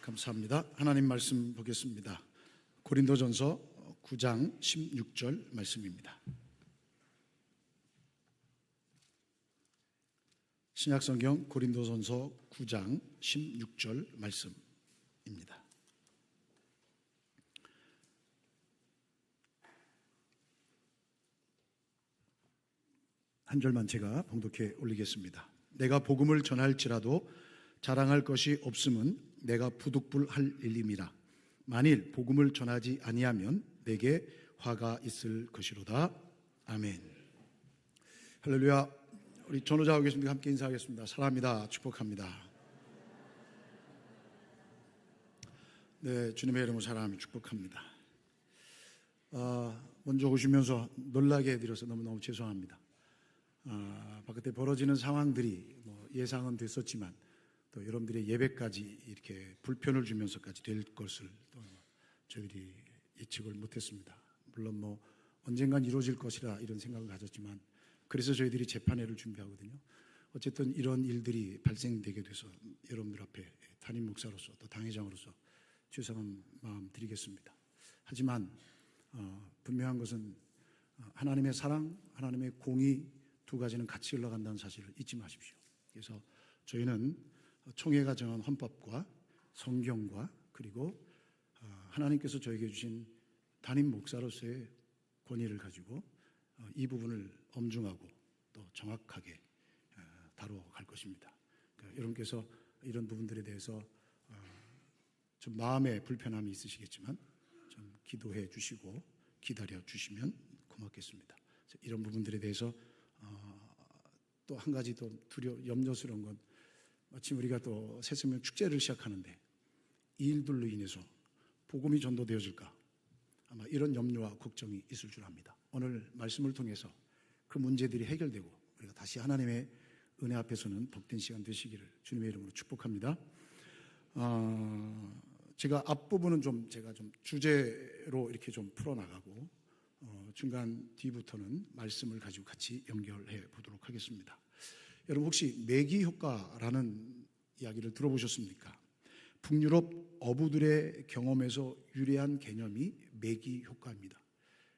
감사합니다. 하나님 말씀 보겠습니다. 고린도전서 9장 16절 말씀입니다. 신약성경 고린도전서 9장 16절 말씀입니다. 한 절만 제가 봉독해 올리겠습니다. 내가 복음을 전할지라도 자랑할 것이 없음은 내가 부득불할 일임이라. 만일 복음을 전하지 아니하면 내게 화가 있을 것이로다. 아멘. 할렐루야. 우리 전호자하고 계십니까? 함께 인사하겠습니다. 사랑합니다. 축복합니다. 네, 주님의 이름으로 사랑하며 축복합니다. 먼저 오시면서 놀라게 해드려서 너무너무 죄송합니다. 바깥에 벌어지는 상황들이 예상은 됐었지만 또 여러분들의 예배까지 이렇게 불편을 주면서까지 될 것을 또 저희들이 예측을 못했습니다. 물론 언젠간 이루어질 것이라 이런 생각을 가졌지만 그래서 저희들이 재판회를 준비하거든요. 어쨌든 이런 일들이 발생되게 돼서 여러분들 앞에 담임 목사로서 또 당회장으로서 죄송한 마음 드리겠습니다. 하지만 분명한 것은 하나님의 사랑, 하나님의 공의 두 가지는 같이 흘러간다는 사실을 잊지 마십시오. 그래서 저희는 총회가 정한 헌법과 성경과 그리고 하나님께서 저에게 주신 담임 목사로서의 권위를 가지고 이 부분을 엄중하고 또 정확하게 다뤄갈 것입니다. 그러니까 여러분께서 이런 부분들에 대해서 좀 마음의 불편함이 있으시겠지만 좀 기도해 주시고 기다려 주시면 고맙겠습니다. 이런 부분들에 대해서 또 한 가지 또 염려스러운 건 마침 우리가 또 새생명 축제를 시작하는데 이 일들로 인해서 복음이 전도되어질까 아마 이런 염려와 걱정이 있을 줄 압니다. 오늘 말씀을 통해서 그 문제들이 해결되고 우리가 다시 하나님의 은혜 앞에서는 복된 시간 되시기를 주님의 이름으로 축복합니다. 제가 앞부분은 제가 주제로 이렇게 풀어나가고 중간 뒤부터는 말씀을 가지고 같이 연결해 보도록 하겠습니다. 여러분 혹시 매기 효과라는 이야기를 들어보셨습니까? 북유럽 어부들의 경험에서 유래한 개념이 매기 효과입니다.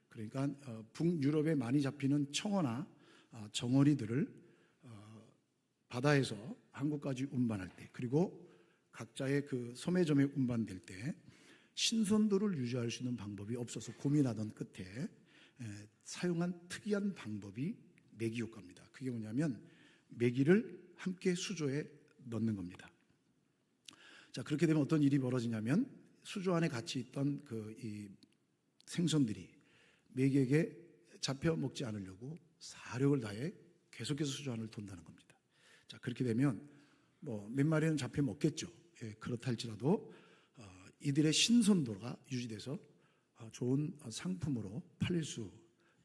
그러니까 북유럽에 많이 잡히는 청어나 정어리들을 바다에서 한국까지 운반할 때 그리고 각자의 그 소매점에 운반될 때 신선도를 유지할 수 있는 방법이 없어서 고민하던 끝에 사용한 특이한 방법이 매기 효과입니다. 그게 뭐냐면 매기를 함께 수조에 넣는 겁니다. 자, 그렇게 되면 어떤 일이 벌어지냐면 수조 안에 같이 있던 이 생선들이 매기에게 잡혀 먹지 않으려고 사력을 다해 계속해서 수조 안을 돈다는 겁니다. 자, 그렇게 되면 몇 마리는 잡혀 먹겠죠. 그렇다 할지라도 이들의 신선도가 유지돼서 좋은 상품으로 팔릴 수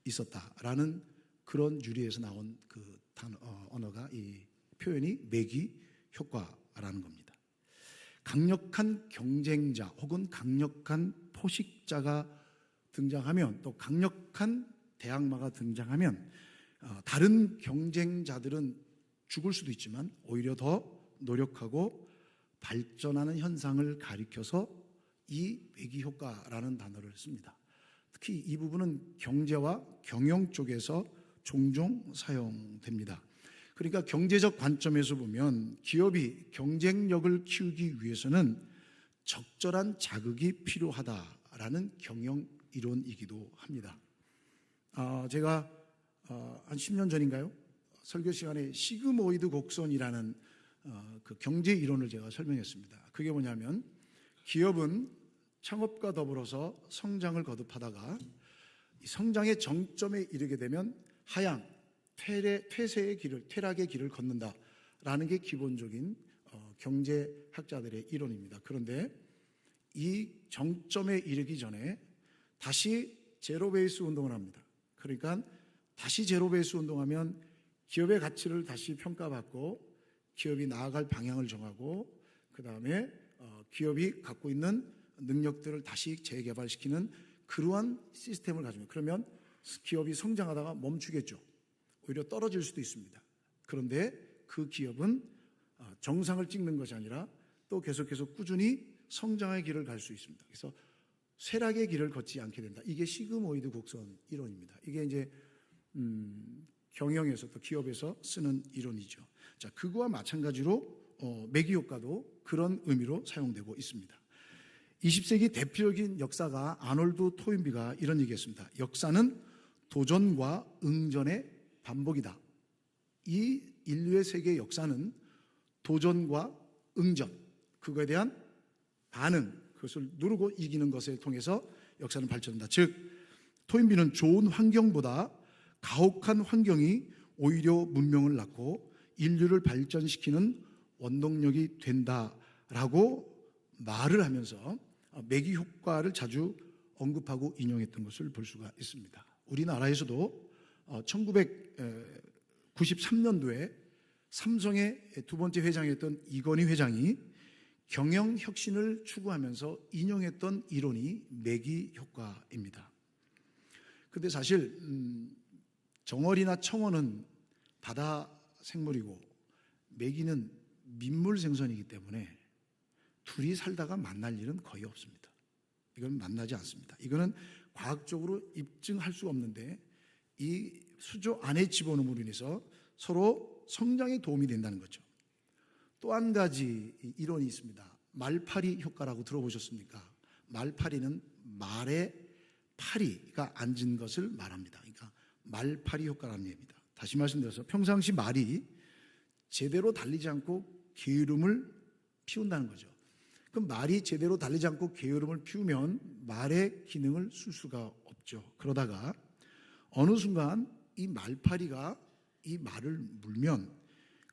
있었다라는 그런 유래에서 나온 그 언어가 이 표현이 매기 효과라는 겁니다. 강력한 경쟁자 혹은 강력한 포식자가 등장하면 또 강력한 대항마가 등장하면 다른 경쟁자들은 죽을 수도 있지만 오히려 더 노력하고 발전하는 현상을 가리켜서 이 매기 효과라는 단어를 씁니다. 특히 이 부분은 경제와 경영 쪽에서 종종 사용됩니다. 그러니까 경제적 관점에서 보면 기업이 경쟁력을 키우기 위해서는 적절한 자극이 필요하다라는 경영 이론이기도 합니다. 제가 한 10년 전인가요? 설교 시간에 시그모이드 곡선이라는 그 경제 이론을 제가 설명했습니다. 그게 뭐냐면 기업은 창업과 더불어서 성장을 거듭하다가 이 성장의 정점에 이르게 되면 하향, 퇴세의 길을, 퇴락의 길을 걷는다라는 게 기본적인 경제학자들의 이론입니다. 그런데 이 정점에 이르기 전에 다시 제로 베이스 운동을 합니다. 그러니까 다시 제로 베이스 운동하면 기업의 가치를 다시 평가받고 기업이 나아갈 방향을 정하고 그 다음에 기업이 갖고 있는 능력들을 다시 재개발시키는 그러한 시스템을 가지고 그러면 기업이 성장하다가 멈추겠죠. 오히려 떨어질 수도 있습니다. 그런데 그 기업은 정상을 찍는 것이 아니라 또 계속해서 꾸준히 성장의 길을 갈 수 있습니다. 그래서 쇠락의 길을 걷지 않게 된다. 이게 시그모이드 곡선 이론입니다. 이게 이제 경영에서 또 기업에서 쓰는 이론이죠. 자, 그거와 마찬가지로 매기 효과도 그런 의미로 사용되고 있습니다. 20세기 대표적인 역사가 아놀드 토인비가 이런 얘기했습니다. 역사는 도전과 응전의 반복이다. 이 인류의 세계 역사는 도전과 응전, 그거에 대한 반응, 그것을 누르고 이기는 것을 통해서 역사는 발전한다. 즉, 토인비는 좋은 환경보다 가혹한 환경이 오히려 문명을 낳고 인류를 발전시키는 원동력이 된다라고 말을 하면서 매기 효과를 자주 언급하고 인용했던 것을 볼 수가 있습니다. 우리나라에서도 1993년도에 삼성의 두 번째 회장이었던 이건희 회장이 경영혁신을 추구하면서 인용했던 이론이 매기 효과입니다. 그런데 사실 정어리나 청어는 바다 생물이고 매기는 민물 생선이기 때문에 둘이 살다가 만날 일은 거의 없습니다. 이건 만나지 않습니다. 이거는 과학적으로 입증할 수 없는데 이 수조 안에 집어넣음으로 인해서 서로 성장에 도움이 된다는 거죠. 또 한 가지 이론이 있습니다. 말파리 효과라고 들어보셨습니까? 말파리는 말의 파리가 앉은 것을 말합니다. 그러니까 말파리 효과라는 얘기입니다. 다시 말씀드려서 평상시 말이 제대로 달리지 않고 게으름을 피운다는 거죠. 그럼 말이 제대로 달리지 않고 게으름을 피우면 말의 기능을 쓸 수가 없죠. 그러다가 어느 순간 이 말파리가 이 말을 물면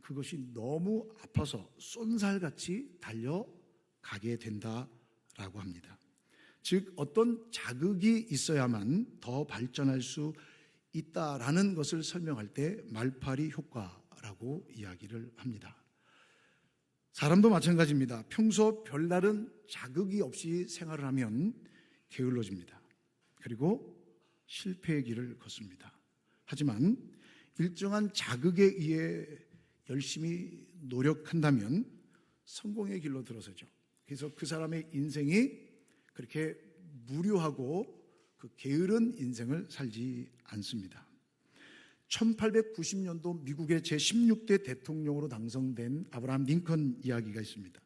그것이 너무 아파서 쏜살같이 달려가게 된다라고 합니다. 즉 어떤 자극이 있어야만 더 발전할 수 있다라는 것을 설명할 때 말파리 효과라고 이야기를 합니다. 사람도 마찬가지입니다. 평소 별다른 자극이 없이 생활을 하면 게을러집니다. 그리고 실패의 길을 걷습니다. 하지만 일정한 자극에 의해 열심히 노력한다면 성공의 길로 들어서죠. 그래서 그 사람의 인생이 그렇게 무료하고 그 게으른 인생을 살지 않습니다. 1890년도 미국의 제16대 대통령으로 당선된 아브라함 링컨 이야기가 있습니다.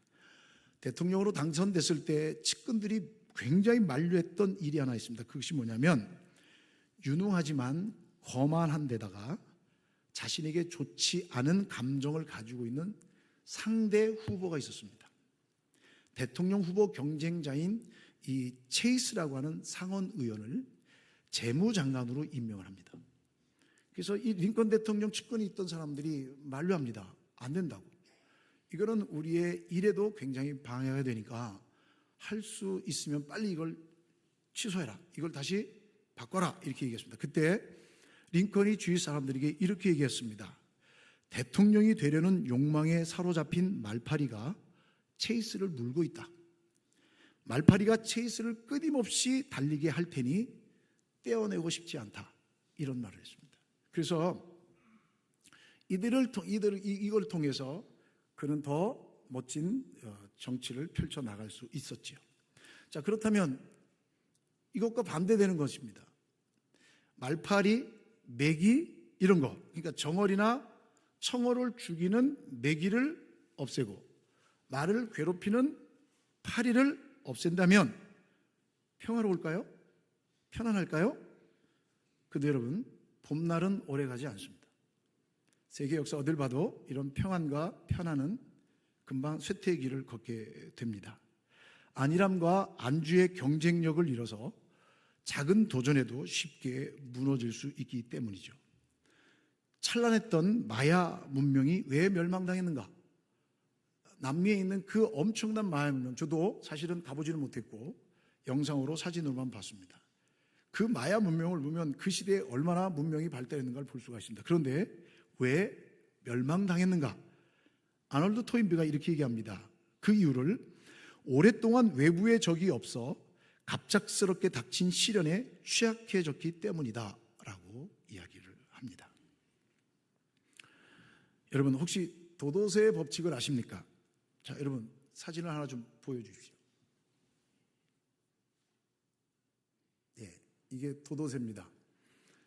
대통령으로 당선됐을 때 측근들이 굉장히 만류했던 일이 하나 있습니다. 그것이 뭐냐면 유능하지만 거만한 데다가 자신에게 좋지 않은 감정을 가지고 있는 상대 후보가 있었습니다. 대통령 후보 경쟁자인 이 체이스라고 하는 상원 의원을 재무장관으로 임명을 합니다. 그래서 이 링컨 대통령 측근이 있던 사람들이 만류합니다. 안 된다고. 이거는 우리의 일에도 굉장히 방해가 되니까 할 수 있으면 빨리 이걸 취소해라. 이걸 다시 바꿔라. 이렇게 얘기했습니다. 그때 링컨이 주위 사람들에게 이렇게 얘기했습니다. 대통령이 되려는 욕망에 사로잡힌 말파리가 체이스를 물고 있다. 말파리가 체이스를 끊임없이 달리게 할 테니 떼어내고 싶지 않다. 이런 말을 했습니다. 그래서 이걸 통해서 그는 더 멋진 정치를 펼쳐나갈 수 있었지요. 자, 그렇다면 이것과 반대되는 것입니다. 말파리, 매기 이런 거, 그러니까 정어리나 청어를 죽이는 매기를 없애고 말을 괴롭히는 파리를 없앤다면 평화로울까요? 편안할까요? 근데 여러분, 봄날은 오래가지 않습니다. 세계 역사 어딜 봐도 이런 평안과 편안은 금방 쇠퇴의 길을 걷게 됩니다. 안일함과 안주의 경쟁력을 잃어서 작은 도전에도 쉽게 무너질 수 있기 때문이죠. 찬란했던 마야 문명이 왜 멸망당했는가? 남미에 있는 그 엄청난 마야 문명, 저도 사실은 가보지는 못했고 영상으로 사진으로만 봤습니다. 그 마야 문명을 보면 그 시대에 얼마나 문명이 발달했는가를 볼 수가 있습니다. 그런데 왜 멸망당했는가? 아놀드 토인비가 이렇게 얘기합니다. 그 이유를 오랫동안 외부의 적이 없어 갑작스럽게 닥친 시련에 취약해졌기 때문이다 라고 이야기를 합니다. 여러분 혹시 도도새의 법칙을 아십니까? 자, 여러분 사진을 하나 좀 보여주십시오. 예, 이게 도도새입니다.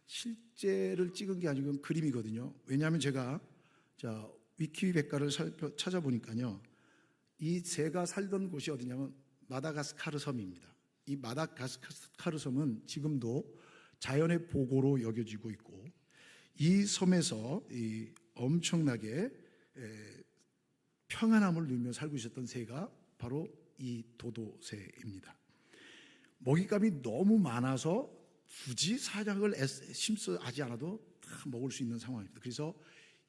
실제를 찍은 게 아니고 그림이거든요. 왜냐하면 제가 위키백과를 찾아보니까요, 이 새가 살던 곳이 어디냐면 마다가스카르 섬입니다. 이 마다가스카르 섬은 지금도 자연의 보고로 여겨지고 있고, 이 섬에서 이 엄청나게 평안함을 누리며 살고 있었던 새가 바로 이 도도새입니다. 먹잇감이 너무 많아서 굳이 사냥을 힘써 하지 않아도 다 먹을 수 있는 상황입니다. 그래서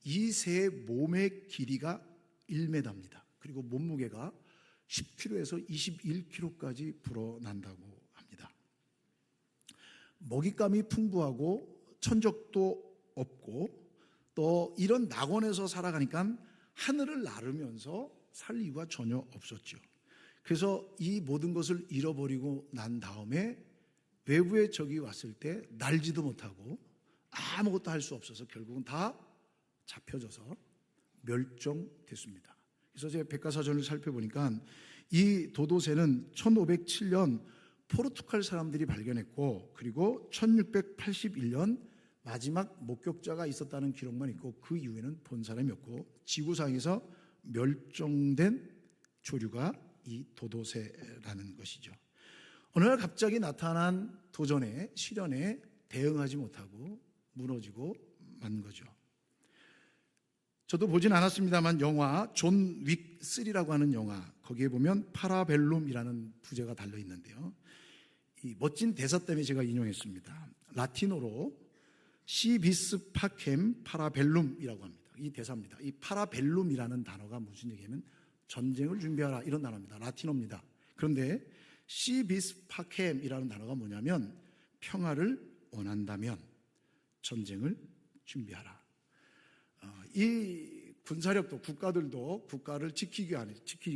이 새의 몸의 길이가 1m입니다. 그리고 몸무게가 10kg에서 21kg까지 불어난다고 합니다. 먹잇감이 풍부하고 천적도 없고, 또 이런 낙원에서 살아가니까 하늘을 나르면서 살 이유가 전혀 없었죠. 그래서 이 모든 것을 잃어버리고 난 다음에 외부의 적이 왔을 때 날지도 못하고 아무것도 할 수 없어서 결국은 다 잡혀져서 멸종됐습니다. 그래서 제가 백과사전을 살펴보니까 이 도도새는 1507년 포르투갈 사람들이 발견했고, 그리고 1681년 마지막 목격자가 있었다는 기록만 있고, 그 이후에는 본 사람이 없고 지구상에서 멸종된 조류가 이 도도새라는 것이죠. 어느 날 갑자기 나타난 도전에, 시련에 대응하지 못하고 무너지고 만 거죠. 저도 보진 않았습니다만 영화 존 윅 3라고 하는 영화, 거기에 보면 파라벨룸이라는 부제가 달려 있는데요, 이 멋진 대사 때문에 제가 인용했습니다. 라틴어로 시비스 파켐 파라벨룸이라고 합니다. 이 대사입니다. 이 파라벨룸이라는 단어가 무슨 얘기냐면 전쟁을 준비하라, 이런 단어입니다. 라틴어입니다. 그런데 시비스 파켐이라는 단어가 뭐냐면 평화를 원한다면 전쟁을 준비하라. 이 군사력도, 국가들도 국가를 지키기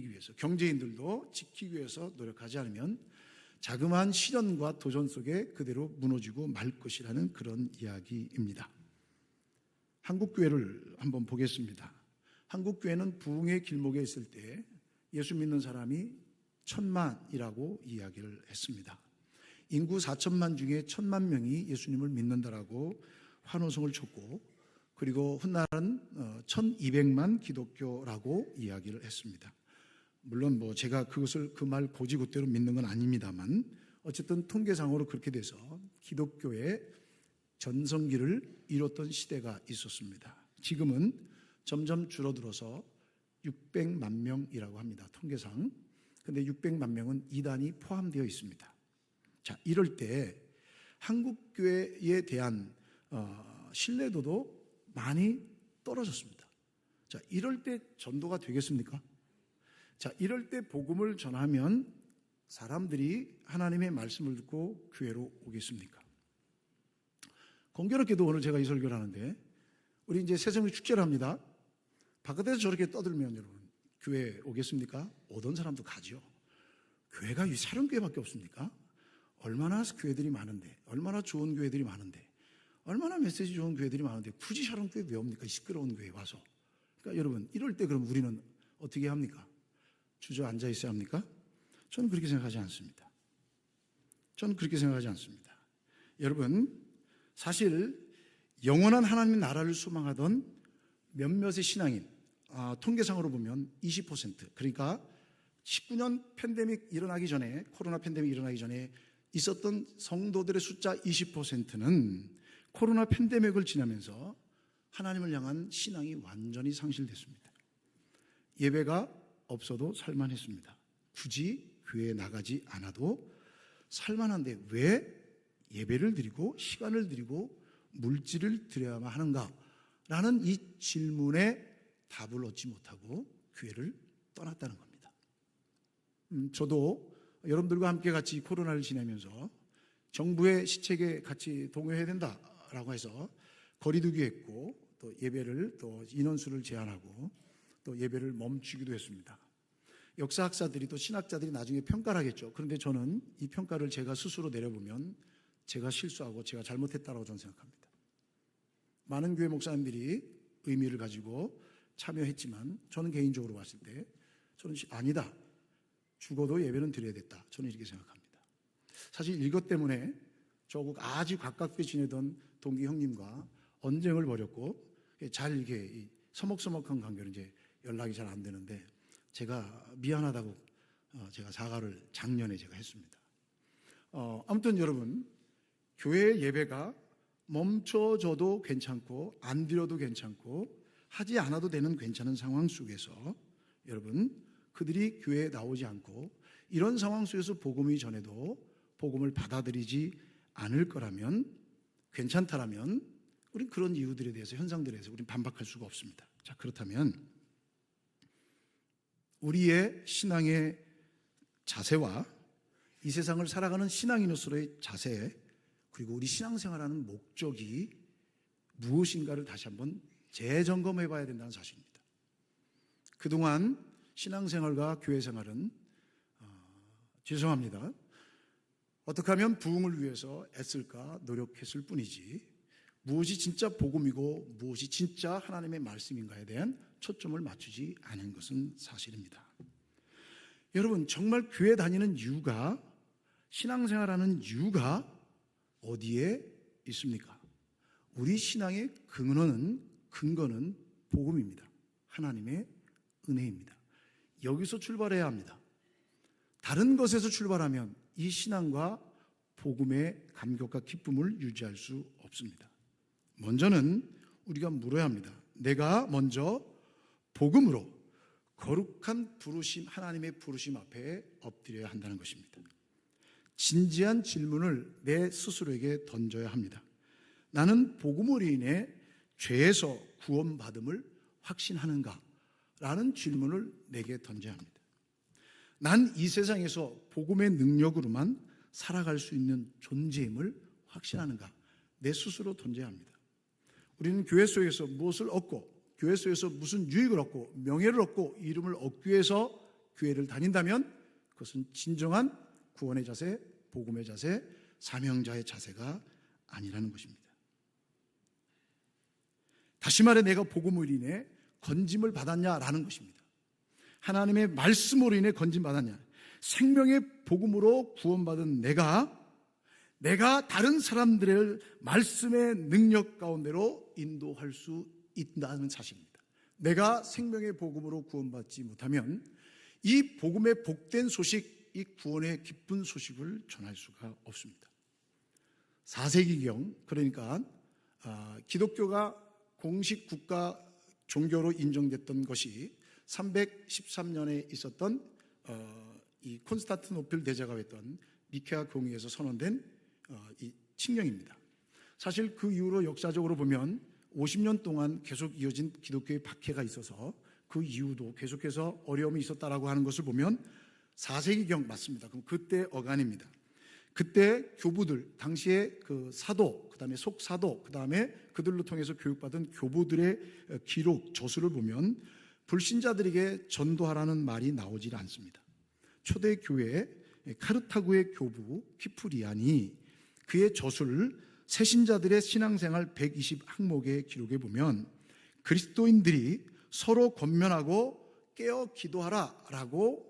위해서, 경제인들도 지키기 위해서 노력하지 않으면 자그마한 시련과 도전 속에 그대로 무너지고 말 것이라는 그런 이야기입니다. 한국교회를 한번 보겠습니다. 한국교회는 부흥의 길목에 있을 때 예수 믿는 사람이 1000만이라고 이야기를 했습니다. 인구 4천만 중에 1000만 명이 예수님을 믿는다라고 환호성을 쳤고, 그리고 훗날은 1200만 기독교라고 이야기를 했습니다. 물론 제가 그것을 그 말 고지고대로 믿는 건 아닙니다만, 어쨌든 통계상으로 그렇게 돼서 기독교의 전성기를 이뤘던 시대가 있었습니다. 지금은 점점 줄어들어서 600만 명이라고 합니다, 통계상. 근데 600만 명은 이단이 포함되어 있습니다. 자, 이럴 때 한국교회에 대한 신뢰도도 많이 떨어졌습니다. 자, 이럴 때 전도가 되겠습니까? 자, 이럴 때 복음을 전하면 사람들이 하나님의 말씀을 듣고 교회로 오겠습니까? 공교롭게도 오늘 제가 이 설교를 하는데, 우리 이제 새생명 축제를 합니다. 바깥에서 저렇게 떠들면 여러분, 교회 오겠습니까? 오던 사람도 가죠. 교회가 이 사령교회밖에 없습니까? 얼마나 교회들이 많은데, 얼마나 좋은 교회들이 많은데, 얼마나 메시지 좋은 교회들이 많은데 굳이 사령교회 왜 옵니까? 시끄러운 교회 와서. 그러니까 여러분, 이럴 때 그럼 우리는 어떻게 합니까? 주저앉아 있어야 합니까? 저는 그렇게 생각하지 않습니다. 저는 그렇게 생각하지 않습니다. 여러분, 사실 영원한 하나님의 나라를 소망하던 몇몇의 신앙인, 통계상으로 보면 20%, 그러니까 19년 팬데믹 일어나기 전에, 코로나 팬데믹 일어나기 전에 있었던 성도들의 숫자 20%는 코로나 팬데믹을 지나면서 하나님을 향한 신앙이 완전히 상실됐습니다. 예배가 없어도 살만했습니다. 굳이 교회에 나가지 않아도 살만한데 왜 예배를 드리고 시간을 드리고 물질을 드려야만 하는가라는 이 질문에 답을 얻지 못하고 교회를 떠났다는 겁니다. 저도 여러분들과 함께 같이 코로나를 지내면서 정부의 시책에 같이 동요해야 된다라고 해서 거리두기 했고, 또 예배를, 또 인원수를 제한하고, 또 예배를 멈추기도 했습니다. 역사학자들이, 또 신학자들이 나중에 평가를 하겠죠. 그런데 저는 이 평가를 제가 스스로 내려보면 제가 실수하고 제가 잘못했다고 저는 생각합니다. 많은 교회 목사님들이 의미를 가지고 참여했지만 저는 개인적으로 봤을 때 저는 아니다. 죽어도 예배는 드려야 됐다. 저는 이렇게 생각합니다. 사실 이것 때문에 조국 아주 가깝게 지내던 동기 형님과 언쟁을 벌였고 잘 이렇게 서먹서먹한 관계로 이제 연락이 잘 안 되는데 제가 미안하다고 제가 사과를 작년에 제가 했습니다. 아무튼 여러분, 교회 예배가 멈춰져도 괜찮고 안 드려도 괜찮고 하지 않아도 되는 괜찮은 상황 속에서 여러분, 그들이 교회에 나오지 않고 이런 상황 속에서 복음이 전해도 복음을 받아들이지 않을 거라면, 괜찮다라면 우린 그런 이유들에 대해서, 현상들에 대해서 우린 반박할 수가 없습니다. 자, 그렇다면 우리의 신앙의 자세와 이 세상을 살아가는 신앙인으로서의 자세, 그리고 우리 신앙생활하는 목적이 무엇인가를 다시 한번 재점검해 봐야 된다는 사실입니다. 그동안 신앙생활과 교회생활은 죄송합니다, 어떻게 하면 부흥을 위해서 애쓸까 노력했을 뿐이지 무엇이 진짜 복음이고 무엇이 진짜 하나님의 말씀인가에 대한 초점을 맞추지 않은 것은 사실입니다. 여러분, 정말 교회 다니는 이유가, 신앙생활하는 이유가 어디에 있습니까? 우리 신앙의 근거는 복음입니다. 하나님의 은혜입니다. 여기서 출발해야 합니다. 다른 것에서 출발하면 이 신앙과 복음의 감격과 기쁨을 유지할 수 없습니다. 먼저는 우리가 물어야 합니다. 내가 먼저 복음으로 거룩한 부르심, 하나님의 부르심 앞에 엎드려야 한다는 것입니다. 진지한 질문을 내 스스로에게 던져야 합니다. 나는 복음으로 인해 죄에서 구원받음을 확신하는가? 라는 질문을 내게 던져야 합니다. 난 이 세상에서 복음의 능력으로만 살아갈 수 있는 존재임을 확신하는가? 내 스스로 던져야 합니다. 우리는 교회 속에서 무엇을 얻고, 교회 속에서 무슨 유익을 얻고, 명예를 얻고, 이름을 얻기 위해서 교회를 다닌다면 그것은 진정한 구원의 자세, 복음의 자세, 사명자의 자세가 아니라는 것입니다. 다시 말해, 내가 복음으로 인해 건짐을 받았냐라는 것입니다. 하나님의 말씀으로 인해 건짐받았냐, 생명의 복음으로 구원받은 내가 다른 사람들을 말씀의 능력 가운데로 인도할 수 있다는 사실입니다. 내가 생명의 복음으로 구원받지 못하면 이 복음의 복된 소식, 이 구원의 기쁜 소식을 전할 수가 없습니다. 4세기경, 그러니까 기독교가 공식 국가 종교로 인정됐던 것이 313년에 있었던 이 콘스탄티노플 대제가 했던 니케아 공의에서 선언된 이 칙령입니다. 사실 그 이후로 역사적으로 보면 50년 동안 계속 이어진 기독교의 박해가 있어서 그 이후도 계속해서 어려움이 있었다라고 하는 것을 보면 4세기경 맞습니다. 그럼 그때 어간입니다. 그때 교부들, 당시에 그 사도, 그 다음에 속사도, 그 다음에 그들로 통해서 교육받은 교부들의 기록, 저수를 보면 불신자들에게 전도하라는 말이 나오질 않습니다. 초대교회 카르타고의 교부 키프리안이 그의 저수를 새신자들의 신앙생활 120항목의 기록에 보면 그리스도인들이 서로 권면하고 깨어 기도하라라고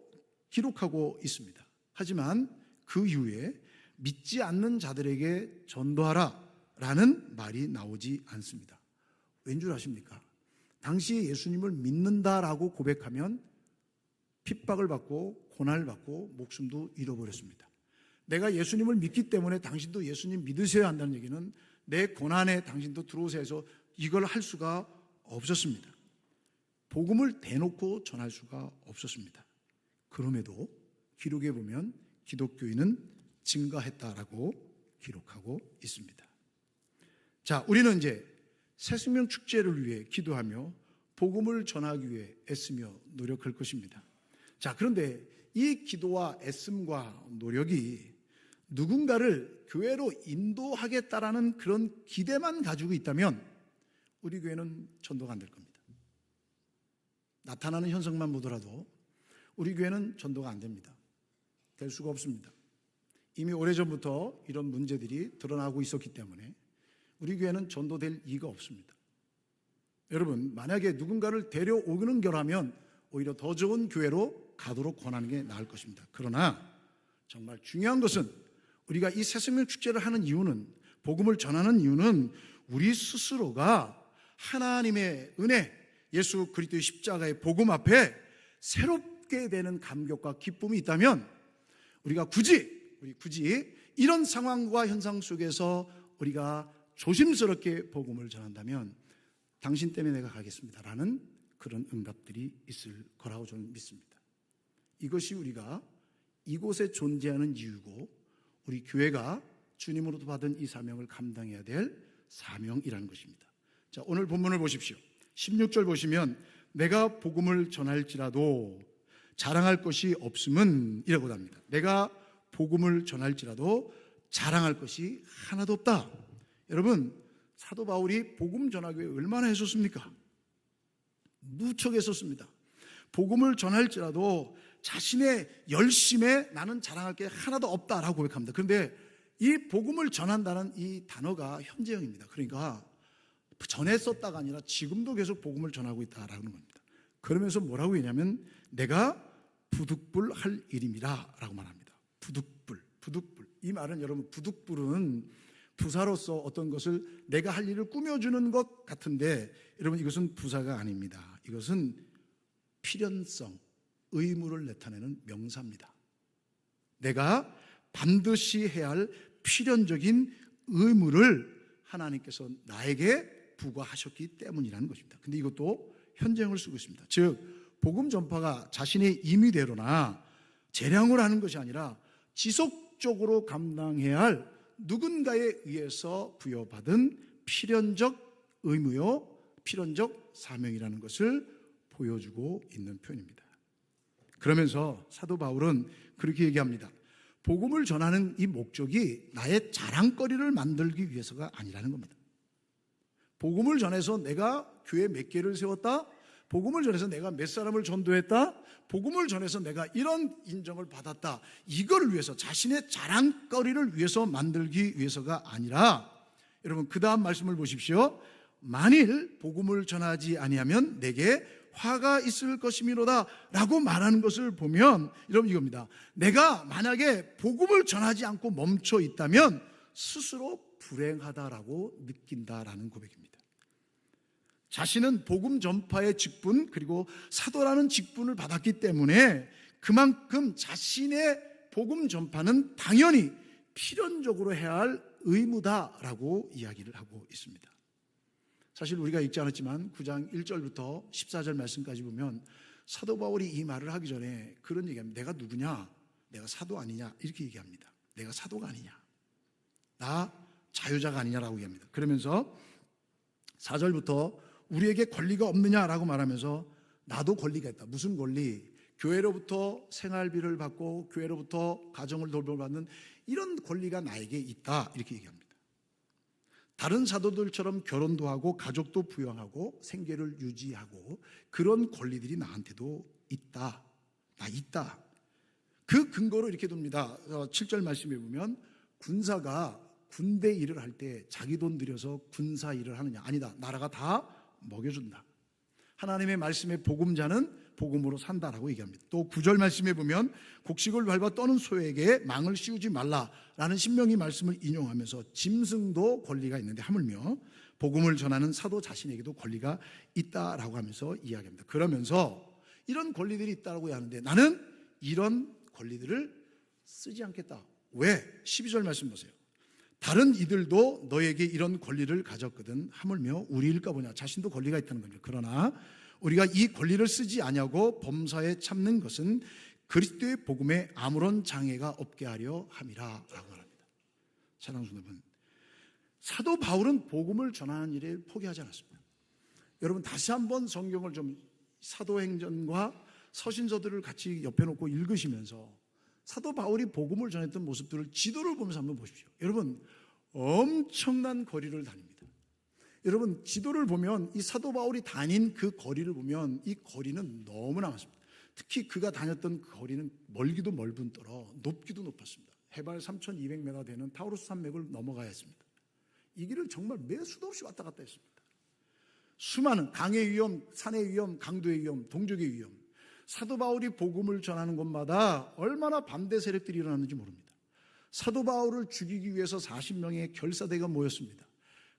기록하고 있습니다. 하지만 그 이후에 믿지 않는 자들에게 전도하라라는 말이 나오지 않습니다. 왠 줄 아십니까? 당시에 예수님을 믿는다라고 고백하면 핍박을 받고 고난을 받고 목숨도 잃어버렸습니다. 내가 예수님을 믿기 때문에 당신도 예수님 믿으셔야 한다는 얘기는 내 고난에 당신도 들어오세요 해서 이걸 할 수가 없었습니다. 복음을 대놓고 전할 수가 없었습니다. 그럼에도 기록에 보면 기독교인은 증가했다라고 기록하고 있습니다. 자, 우리는 이제 새생명 축제를 위해 기도하며 복음을 전하기 위해 애쓰며 노력할 것입니다. 자, 그런데 이 기도와 애씀과 노력이 누군가를 교회로 인도하겠다라는 그런 기대만 가지고 있다면 우리 교회는 전도가 안 될 겁니다. 나타나는 현상만 보더라도 우리 교회는 전도가 안 됩니다. 될 수가 없습니다. 이미 오래전부터 이런 문제들이 드러나고 있었기 때문에 우리 교회는 전도될 이유가 없습니다. 여러분, 만약에 누군가를 데려오는 거라면 오히려 더 좋은 교회로 가도록 권하는 게 나을 것입니다. 그러나 정말 중요한 것은 우리가 이 새생명 축제를 하는 이유는, 복음을 전하는 이유는 우리 스스로가 하나님의 은혜, 예수 그리스도의 십자가의 복음 앞에 새롭게 되는 감격과 기쁨이 있다면 우리가 굳이 이런 상황과 현상 속에서 우리가 조심스럽게 복음을 전한다면 당신 때문에 내가 가겠습니다라는 그런 응답들이 있을 거라고 저는 믿습니다. 이것이 우리가 이곳에 존재하는 이유고 우리 교회가 주님으로부터 받은 이 사명을 감당해야 될 사명이라는 것입니다. 자, 오늘 본문을 보십시오. 16절 보시면 내가 복음을 전할지라도 자랑할 것이 없음은 이라고 합니다. 내가 복음을 전할지라도 자랑할 것이 하나도 없다. 여러분, 사도 바울이 복음 전하기 위해 얼마나 했었습니까? 무척 했었습니다. 복음을 전할지라도 자신의 열심에 나는 자랑할 게 하나도 없다라고 고백합니다. 그런데 이 복음을 전한다는 이 단어가 현재형입니다. 그러니까 전에 썼다가 아니라 지금도 계속 복음을 전하고 있다라는 겁니다. 그러면서 뭐라고 했냐면 내가 부득불 할 일임이라 라고 말합니다. 부득불. 이 말은 여러분, 부득불은 부사로서 어떤 것을 내가 할 일을 꾸며주는 것 같은데 여러분, 이것은 부사가 아닙니다. 이것은 필연성, 의무를 나타내는 명사입니다. 내가 반드시 해야 할 필연적인 의무를 하나님께서 나에게 부과하셨기 때문이라는 것입니다. 근데 이것도 현재형을 쓰고 있습니다. 즉 복음 전파가 자신의 임의대로나 재량을 하는 것이 아니라 지속적으로 감당해야 할 누군가에 의해서 부여받은 필연적 의무요, 필연적 사명이라는 것을 보여주고 있는 표현입니다. 그러면서 사도 바울은 그렇게 얘기합니다. 복음을 전하는 이 목적이 나의 자랑거리를 만들기 위해서가 아니라는 겁니다. 복음을 전해서 내가 교회 몇 개를 세웠다, 복음을 전해서 내가 몇 사람을 전도했다, 복음을 전해서 내가 이런 인정을 받았다, 이걸 위해서, 자신의 자랑거리를 위해서 만들기 위해서가 아니라, 여러분 그 다음 말씀을 보십시오. 만일 복음을 전하지 아니하면 내게 화가 있을 것이미로다 라고 말하는 것을 보면 여러분 이겁니다. 내가 만약에 복음을 전하지 않고 멈춰 있다면 스스로 불행하다라고 느낀다라는 고백입니다. 자신은 복음 전파의 직분, 그리고 사도라는 직분을 받았기 때문에 그만큼 자신의 복음 전파는 당연히 필연적으로 해야 할 의무다라고 이야기를 하고 있습니다. 사실 우리가 읽지 않았지만 9장 1절부터 14절 말씀까지 보면 사도 바울이 이 말을 하기 전에 그런 얘기합니다. 내가 누구냐? 내가 사도 아니냐? 이렇게 얘기합니다. 내가 사도가 아니냐? 나 자유자가 아니냐라고 얘기합니다. 그러면서 4절부터 우리에게 권리가 없느냐라고 말하면서 나도 권리가 있다. 무슨 권리? 교회로부터 생활비를 받고 교회로부터 가정을 돌보받는 이런 권리가 나에게 있다. 이렇게 얘기합니다. 다른 사도들처럼 결혼도 하고 가족도 부양하고 생계를 유지하고 그런 권리들이 나한테도 있다. 나 있다. 그 근거로 이렇게 둡니다. 7절 말씀에 보면 군사가 군대 일을 할 때 자기 돈 들여서 군사 일을 하느냐? 아니다. 나라가 다 먹여준다. 하나님의 말씀의 복음자는 복음으로 산다라고 얘기합니다. 또 9절 말씀에 보면 곡식을 밟아 떠는 소에게 망을 씌우지 말라라는 신명기 말씀을 인용하면서 짐승도 권리가 있는데 하물며 복음을 전하는 사도 자신에게도 권리가 있다라고 하면서 이야기합니다. 그러면서 이런 권리들이 있다고 하는데 나는 이런 권리들을 쓰지 않겠다. 왜? 12절 말씀 보세요. 다른 이들도 너에게 이런 권리를 가졌거든 하물며 우리일까 보냐. 자신도 권리가 있다는 거죠. 그러나 우리가 이 권리를 쓰지 아니하고 범사에 참는 것은 그리스도의 복음에 아무런 장애가 없게 하려 함이라 라고 말합니다. 사랑하는 여러분, 사도 바울은 복음을 전하는 일에 포기하지 않았습니다. 여러분 다시 한번 성경을 좀 사도행전과 서신서들을 같이 옆에 놓고 읽으시면서 사도 바울이 복음을 전했던 모습들을 지도를 보면서 한번 보십시오. 여러분 엄청난 거리를 다닙니다. 여러분 지도를 보면 이 사도 바울이 다닌 그 거리를 보면 이 거리는 너무나 많습니다. 특히 그가 다녔던 그 거리는 멀기도 멀은 떨어 높기도 높았습니다. 해발 3,200m 되는 타우루스 산맥을 넘어가야 했습니다. 이 길을 정말 매 수도 없이 왔다 갔다 했습니다. 수많은 강의 위험, 산의 위험, 강도의 위험, 동족의 위험, 사도 바울이 복음을 전하는 곳마다 얼마나 반대 세력들이 일어났는지 모릅니다. 사도 바울을 죽이기 위해서 40명의 결사대가 모였습니다.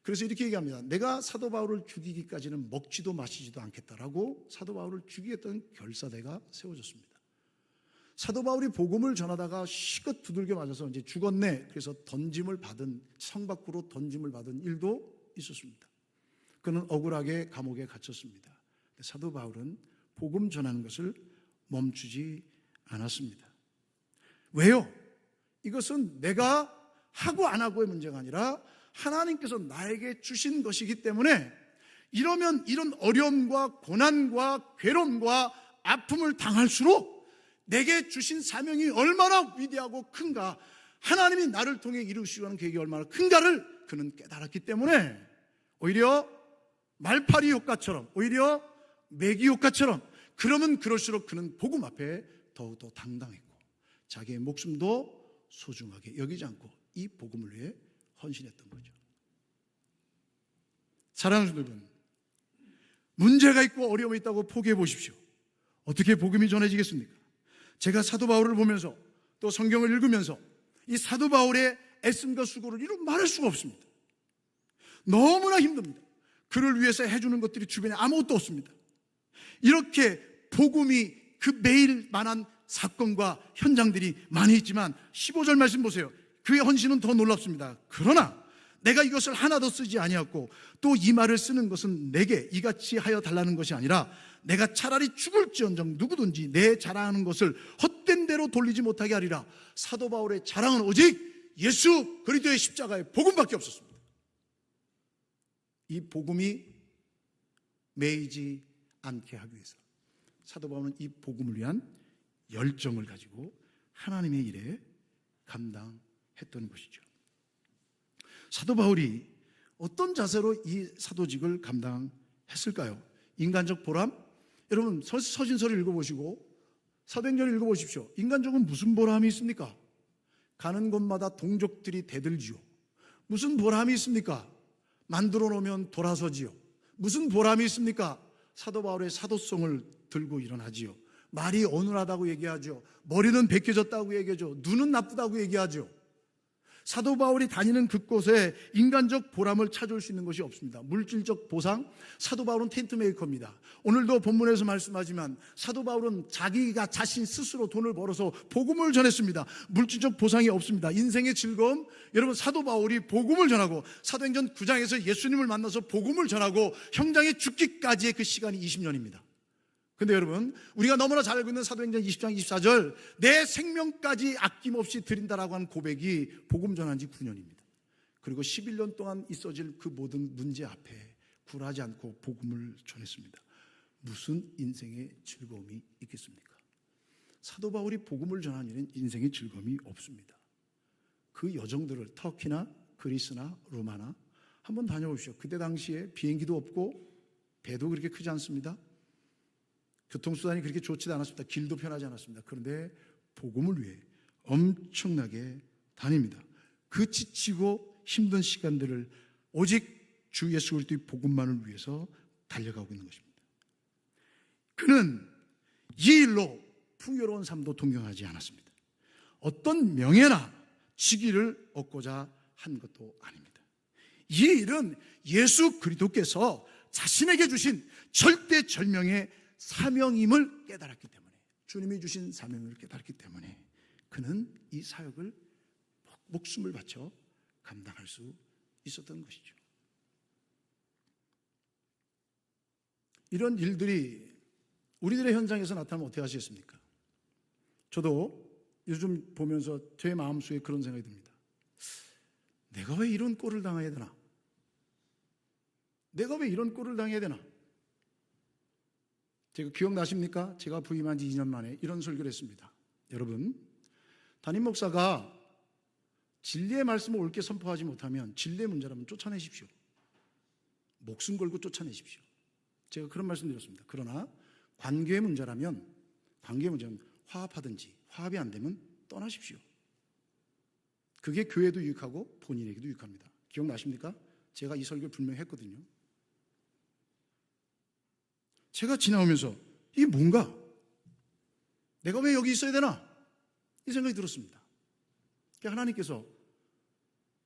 그래서 이렇게 얘기합니다. 내가 사도 바울을 죽이기까지는 먹지도 마시지도 않겠다라고 사도 바울을 죽이겠다는 결사대가 세워졌습니다. 사도 바울이 복음을 전하다가 시껏 두들겨 맞아서 이제 죽었네. 그래서 성 밖으로 던짐을 받은 일도 있었습니다. 그는 억울하게 감옥에 갇혔습니다. 사도 바울은 복음 전하는 것을 멈추지 않았습니다. 왜요? 이것은 내가 하고 안 하고의 문제가 아니라 하나님께서 나에게 주신 것이기 때문에 이러면 이런 어려움과 고난과 괴로움과 아픔을 당할수록 내게 주신 사명이 얼마나 위대하고 큰가, 하나님이 나를 통해 이루시려는 계획이 얼마나 큰가를 그는 깨달았기 때문에 오히려 말파리 효과처럼, 오히려 매기 효과처럼, 그러면 그럴수록 그는 복음 앞에 더욱더 당당했고 자기의 목숨도 소중하게 여기지 않고 이 복음을 위해 헌신했던 거죠. 사랑하는 여러분, 문제가 있고 어려움이 있다고 포기해 보십시오. 어떻게 복음이 전해지겠습니까? 제가 사도 바울을 보면서 또 성경을 읽으면서 이 사도 바울의 애씀과 수고를 이루 말할 수가 없습니다. 너무나 힘듭니다. 그를 위해서 해주는 것들이 주변에 아무것도 없습니다. 이렇게 복음이 그 매일 만한 사건과 현장들이 많이 있지만 15절 말씀 보세요. 그의 헌신은 더 놀랍습니다. 그러나 내가 이것을 하나도 쓰지 아니었고 또 이 말을 쓰는 것은 내게 이같이 하여 달라는 것이 아니라 내가 차라리 죽을지언정 누구든지 내 자랑하는 것을 헛된 대로 돌리지 못하게 하리라. 사도 바울의 자랑은 오직 예수 그리스도의 십자가의 복음밖에 없었습니다. 이 복음이 매이지 않게 하기 위해서 사도 바울은 이 복음을 위한 열정을 가지고 하나님의 일에 감당했던 것이죠. 사도 바울이 어떤 자세로 이 사도직을 감당했을까요? 인간적 보람? 여러분 서신서를 읽어보시고 사도행전을 읽어보십시오. 인간적으로 무슨 보람이 있습니까? 가는 곳마다 동족들이 대들지요. 무슨 보람이 있습니까? 만들어 놓으면 돌아서지요. 무슨 보람이 있습니까? 사도 바울의 사도성을 들고 일어나지요. 말이 어눌하다고 얘기하죠. 머리는 벗겨졌다고 얘기하죠. 눈은 나쁘다고 얘기하죠. 사도 바울이 다니는 그곳에 인간적 보람을 찾을 수 있는 것이 없습니다. 물질적 보상, 사도 바울은 텐트 메이커입니다. 오늘도 본문에서 말씀하지만 사도 바울은 자기가 자신 스스로 돈을 벌어서 복음을 전했습니다. 물질적 보상이 없습니다. 인생의 즐거움, 여러분 사도 바울이 복음을 전하고 사도행전 9장에서 예수님을 만나서 복음을 전하고 형장에 죽기까지의 그 시간이 20년입니다. 근데 여러분, 우리가 너무나 잘 알고 있는 사도행전 20장 24절 내 생명까지 아낌없이 드린다라고 하는 고백이 복음 전한 지 9년입니다. 그리고 11년 동안 있어질 그 모든 문제 앞에 굴하지 않고 복음을 전했습니다. 무슨 인생의 즐거움이 있겠습니까? 사도 바울이 복음을 전하는 일은 인생의 즐거움이 없습니다. 그 여정들을 터키나 그리스나 로마나 한번 다녀오십시오. 그때 당시에 비행기도 없고 배도 그렇게 크지 않습니다. 교통수단이 그렇게 좋지도 않았습니다. 길도 편하지 않았습니다. 그런데 복음을 위해 엄청나게 다닙니다. 그 지치고 힘든 시간들을 오직 주 예수 그리스도의 복음만을 위해서 달려가고 있는 것입니다. 그는 이 일로 풍요로운 삶도 동경하지 않았습니다. 어떤 명예나 직위를 얻고자 한 것도 아닙니다. 이 일은 예수 그리스도께서 자신에게 주신 절대절명의 사명임을 깨달았기 때문에, 주님이 주신 사명을 깨달았기 때문에 그는 이 사역을 목숨을 바쳐 감당할 수 있었던 것이죠. 이런 일들이 우리들의 현장에서 나타나면 어떻게 하시겠습니까? 저도 요즘 보면서 제 마음속에 그런 생각이 듭니다. 내가 왜 이런 꼴을 당해야 되나? 내가 왜 이런 꼴을 당해야 되나? 제가 기억나십니까? 제가 부임한 지 2년 만에 이런 설교를 했습니다. 여러분, 담임 목사가 진리의 말씀을 옳게 선포하지 못하면 진리의 문제라면 쫓아내십시오. 목숨 걸고 쫓아내십시오. 제가 그런 말씀 드렸습니다. 그러나 관계의 문제라면 화합하든지, 화합이 안 되면 떠나십시오. 그게 교회도 유익하고 본인에게도 유익합니다. 기억나십니까? 제가 이 설교를 분명히 했거든요. 제가 지나오면서 이게 뭔가 내가 왜 여기 있어야 되나? 이 생각이 들었습니다. 하나님께서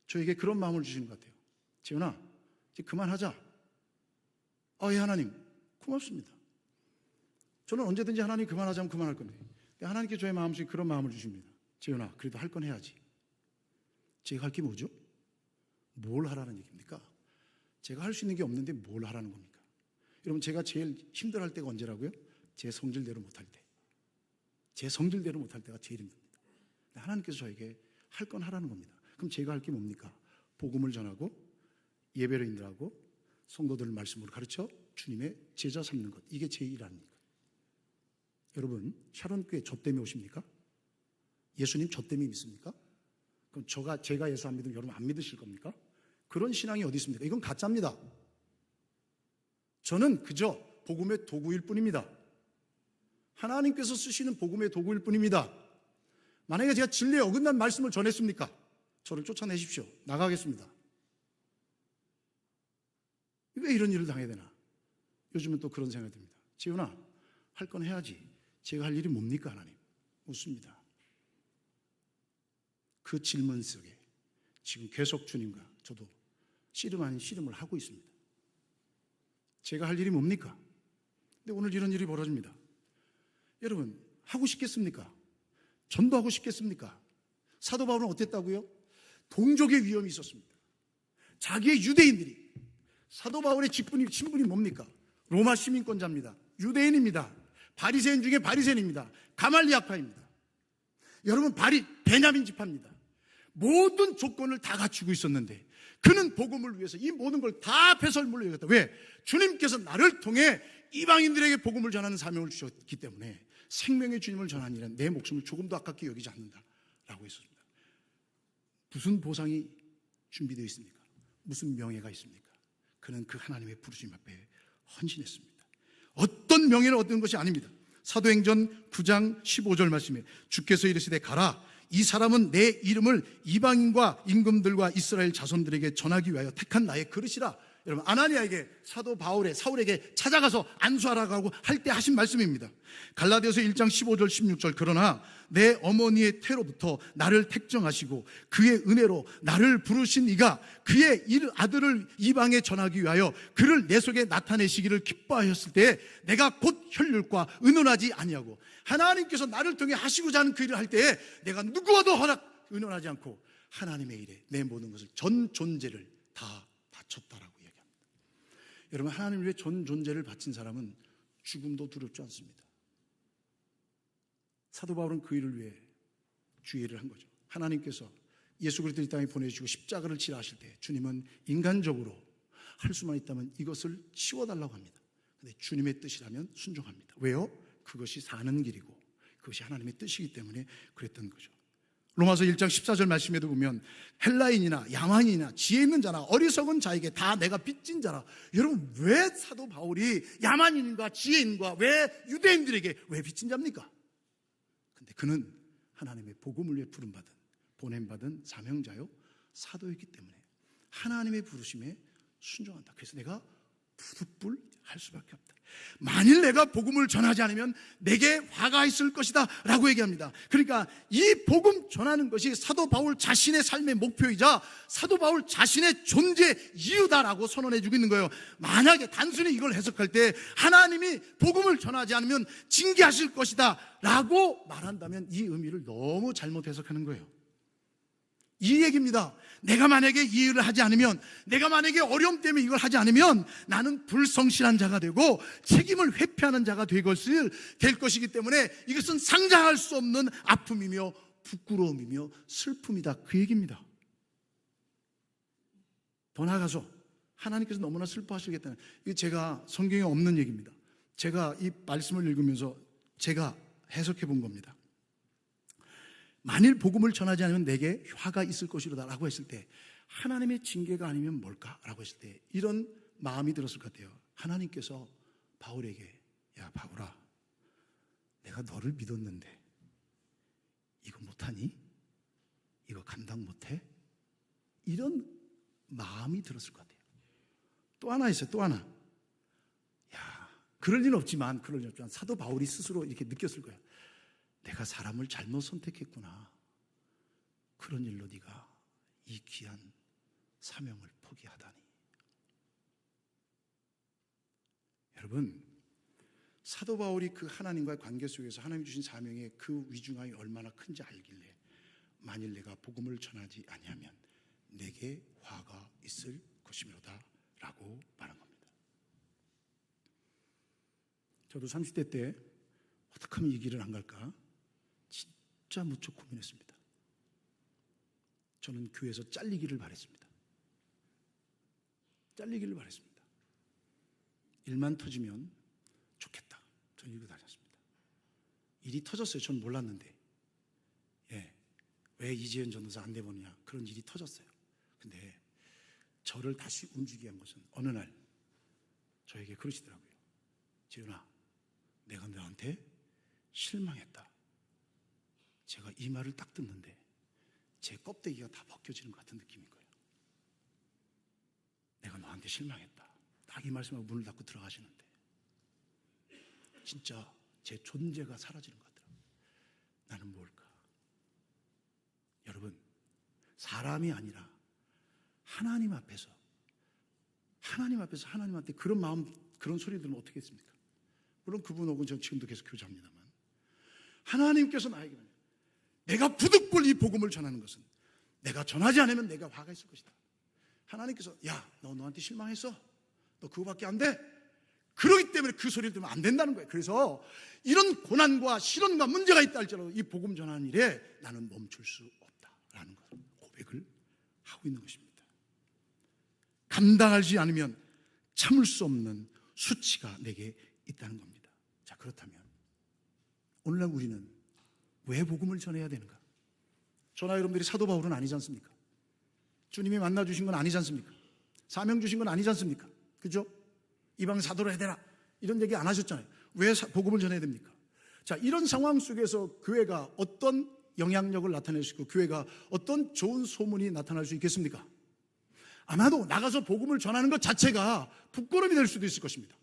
저에게 그런 마음을 주시는 것 같아요. 재훈아, 이제 그만하자. 예, 하나님, 고맙습니다. 저는 언제든지 하나님 그만하자면 그만할 건데, 하나님께 저의 마음속에 그런 마음을 주십니다. 재훈아, 그래도 할 건 해야지. 제가 할 게 뭐죠? 뭘 하라는 얘기입니까? 제가 할 수 있는 게 없는데 뭘 하라는 겁니까? 여러분, 제가 제일 힘들어할 때가 언제라고요? 제 성질대로 못할 때. 제 성질대로 못할 때가 제일 힘듭니다. 하나님께서 저에게 할 건 하라는 겁니다. 그럼 제가 할 게 뭡니까? 복음을 전하고 예배를 인도하고 성도들을 말씀으로 가르쳐 주님의 제자 삼는 것. 이게 제 일 아닙니까? 여러분, 샤론교회 저 때문에 오십니까? 예수님 저 때문에 믿습니까? 그럼 제가 예수 안 믿으면 여러분 안 믿으실 겁니까? 그런 신앙이 어디 있습니까? 이건 가짜입니다. 저는 그저 복음의 도구일 뿐입니다. 하나님께서 쓰시는 복음의 도구일 뿐입니다. 만약에 제가 진리에 어긋난 말씀을 전했습니까? 저를 쫓아내십시오. 나가겠습니다. 왜 이런 일을 당해야 되나? 요즘은 또 그런 생각이 듭니다. 재훈아, 할 건 해야지. 제가 할 일이 뭡니까, 하나님? 묻습니다. 그 질문 속에 지금 계속 주님과 저도 씨름 아닌 씨름을 하고 있습니다. 제가 할 일이 뭡니까? 근데 오늘 이런 일이 벌어집니다. 여러분, 하고 싶겠습니까? 전도하고 싶겠습니까? 사도 바울은 어땠다고요? 동족의 위험이 있었습니다. 자기의 유대인들이, 사도 바울의 신분이 뭡니까? 로마 시민권자입니다. 유대인입니다. 바리새인 중에 바리새인입니다. 가말리아파입니다. 여러분, 베냐민 지파입니다. 모든 조건을 다 갖추고 있었는데 그는 복음을 위해서 이 모든 걸 다 배설물로 여겼다. 왜? 주님께서 나를 통해 이방인들에게 복음을 전하는 사명을 주셨기 때문에 생명의 주님을 전하는 일은 내 목숨을 조금도 아깝게 여기지 않는다라고 했습니다. 무슨 보상이 준비되어 있습니까? 무슨 명예가 있습니까? 그는 그 하나님의 부르심 앞에 헌신했습니다. 어떤 명예를 얻는 것이 아닙니다. 사도행전 9장 15절 말씀에 주께서 이르시되 가라, 이 사람은 내 이름을 이방인과 임금들과 이스라엘 자손들에게 전하기 위하여 택한 나의 그릇이라. 여러분, 아나니아에게 사도 사울에게 찾아가서 안수하라고 할 때 하신 말씀입니다. 갈라디아서 1장 15절 16절 그러나 내 어머니의 태로부터 나를 택정하시고 그의 은혜로 나를 부르신 이가 그의 아들을 이방에 전하기 위하여 그를 내 속에 나타내시기를 기뻐하였을 때 내가 곧 혈육과 의논하지 아니하고, 하나님께서 나를 통해 하시고자 하는 그 일을 할 때에 내가 누구와도 의논하지 않고 하나님의 일에 내 모든 것을 전 존재를 다 바쳤다라고 얘기합니다. 여러분, 하나님을 위해 전 존재를 바친 사람은 죽음도 두렵지 않습니다. 사도 바울은 그 일을 위해 주의를 한 거죠. 하나님께서 예수 그리스도를 이 땅에 보내주시고 십자가를 치라 하실 때 주님은 인간적으로 할 수만 있다면 이것을 치워달라고 합니다. 그런데 주님의 뜻이라면 순종합니다. 왜요? 그것이 사는 길이고 그것이 하나님의 뜻이기 때문에 그랬던 거죠. 로마서 1장 14절 말씀에도 보면 헬라인이나 야만인이나 지혜 있는 자나 어리석은 자에게 다 내가 빚진 자라. 여러분, 왜 사도 바울이 야만인과 지혜인과 왜 유대인들에게 왜 빚진 자입니까? 근데 그는 하나님의 복음을 위해 부름받은 보냄받은 사명자요 사도였기 때문에 하나님의 부르심에 순종한다. 그래서 내가 부득불 할 수밖에 없다. 만일 내가 복음을 전하지 않으면 내게 화가 있을 것이다 라고 얘기합니다. 그러니까 이 복음 전하는 것이 사도 바울 자신의 삶의 목표이자 사도 바울 자신의 존재 이유다라고 선언해주고 있는 거예요. 만약에 단순히 이걸 해석할 때 하나님이 복음을 전하지 않으면 징계하실 것이다 라고 말한다면 이 의미를 너무 잘못 해석하는 거예요. 이 얘기입니다. 내가 만약에 이 일을 하지 않으면, 내가 만약에 어려움 때문에 이걸 하지 않으면 나는 불성실한 자가 되고 책임을 회피하는 자가 될 것이기 때문에 이것은 상상할 수 없는 아픔이며 부끄러움이며 슬픔이다, 그 얘기입니다. 더 나아가서 하나님께서 너무나 슬퍼하시겠다는, 이게 제가 성경에 없는 얘기입니다. 제가 이 말씀을 읽으면서 제가 해석해 본 겁니다. 만일 복음을 전하지 않으면 내게 화가 있을 것이로다 라고 했을 때 하나님의 징계가 아니면 뭘까? 라고 했을 때 이런 마음이 들었을 것 같아요. 하나님께서 바울에게, 야 바울아, 내가 너를 믿었는데 이거 못하니? 이거 감당 못해? 이런 마음이 들었을 것 같아요. 또 하나 있어요. 또 하나. 야, 그럴 리는 없지만 사도 바울이 스스로 이렇게 느꼈을 거예요. 내가 사람을 잘못 선택했구나. 그런 일로 네가 이 귀한 사명을 포기하다니. 여러분, 사도 바울이 그 하나님과의 관계 속에서 하나님이 주신 사명의 그 위중함이 얼마나 큰지 알길래 만일 내가 복음을 전하지 아니하면 내게 화가 있을 것이므로다 라고 말한 겁니다. 저도 30대 때 어떻게 하면 이 길을 안 갈까 진짜 무척 고민했습니다. 저는 교회에서 잘리기를 바랬습니다. 잘리기를 바랬습니다. 일만 터지면 좋겠다. 저는 이러고 다녔습니다. 일이 터졌어요. 저는 몰랐는데. 왜 이재현 전도사 안 내보느냐. 그런 일이 터졌어요. 근데 저를 다시 움직이게 한 것은 어느 날 저에게 그러시더라고요. 재훈아, 내가 너한테 실망했다. 제가 이 말을 딱 듣는데 제 껍데기가 다 벗겨지는 것 같은 느낌인 거예요. 내가 너한테 실망했다. 딱 이 말씀하고 문을 닫고 들어가시는데 진짜 제 존재가 사라지는 것 같더라고요. 나는 뭘까? 여러분, 사람이 아니라 하나님 앞에서 하나님한테 그런 마음, 그런 소리 들으면 어떻게 했습니까? 물론 그분하고는 전 지금도 계속 교제합니다만 하나님께서 나에게 내가 부득불 이 복음을 전하는 것은 내가 전하지 않으면 내가 화가 있을 것이다. 하나님께서 야, 너 너한테 실망했어? 너 그거밖에 안 돼? 그렇기 때문에 그 소리를 들으면 안 된다는 거예요. 그래서 이런 고난과 시련과 문제가 있다 할지라도 이 복음 전하는 일에 나는 멈출 수 없다라는 것을 고백을 하고 있는 것입니다. 감당하지 않으면 참을 수 없는 수치가 내게 있다는 겁니다. 자, 그렇다면 오늘날 우리는 왜 복음을 전해야 되는가? 저나 여러분들이 사도 바울은 아니지 않습니까? 주님이 만나 주신 건 아니지 않습니까? 사명 주신 건 아니지 않습니까? 그죠? 이방 사도로 해대라 이런 얘기 안 하셨잖아요. 왜 복음을 전해야 됩니까? 자, 이런 상황 속에서 교회가 어떤 영향력을 나타낼 수 있고 교회가 어떤 좋은 소문이 나타날 수 있겠습니까? 아마도 나가서 복음을 전하는 것 자체가 부끄러움이 될 수도 있을 것입니다.